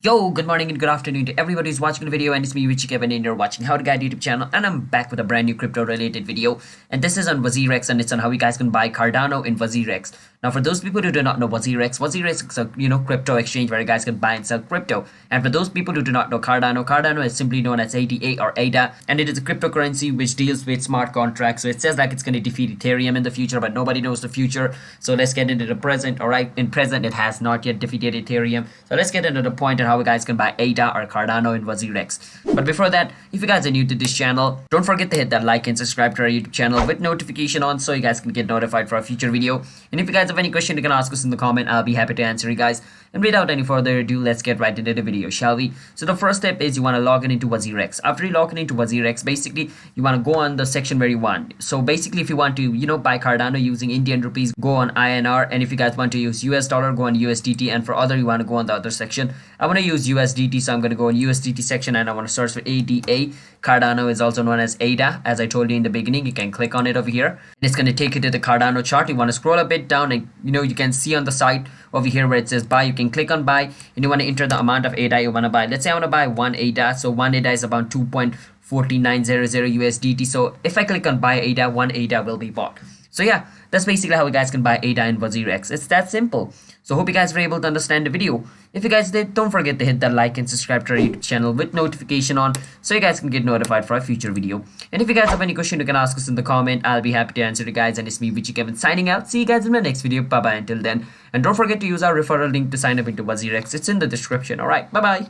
Yo, good morning and good afternoon to everybody who's watching the video, and it's me, Richie Kevin, and you're watching How to Guide YouTube channel, and I'm back with a brand new crypto related video, and this is on Wazirx, and it's on how you guys can buy Cardano in Wazirx. Now, for those people who do not know Wazirx is a crypto exchange where you guys can buy and sell crypto, and for those people who do not know Cardano is simply known as ADA or ADA, and it is a cryptocurrency which deals with smart contracts. So it says like it's going to defeat Ethereum in the future, but nobody knows the future. So let's get into the present. All right, in present it has not yet defeated Ethereum. So let's get into the point on how you guys can buy ADA or Cardano in Wazirx. But before that, if you guys are new to this channel, don't forget to hit that like and subscribe to our YouTube channel with notification on so you guys can get notified for a future video. And if you guys have any question, you can ask us in the comment. I'll be happy to answer you guys. And without any further ado, let's get right into the video, shall we? So the first step is you want to log in into Wazirx. After you log in into Wazirx, basically you want to go on the section where you want. So basically if you want to, buy Cardano using Indian rupees, go on INR. And if you guys want to use US dollar, go on USDT. And for other, you want to go on the other section. I want to use USDT, so I'm going to go on USDT section and I want to search for ADA. Cardano is also known as ADA. As I told you in the beginning, you can click on it over here. And it's going to take you to the Cardano chart. You want to scroll a bit down and you can see on the side over here where it says buy. You can click on buy and you want to enter the amount of ADA you want to buy. Let's say I want to buy 1 ADA. So 1 ADA is about 2.4900 USDT. So if I click on buy ADA, 1 ADA will be bought. So yeah, that's basically how you guys can buy ADA in Wazirx. It's that simple. So hope you guys were able to understand the video. If you guys did, don't forget to hit that like and subscribe to our YouTube channel with notification on so you guys can get notified for a future video. And if you guys have any question, you can ask us in the comment. I'll be happy to answer you guys. And it's me, Richie Kevin, signing out. See you guys in my next video. Bye bye until then. And don't forget to use our referral link to sign up into Wazirx. It's in the description. Alright, bye bye.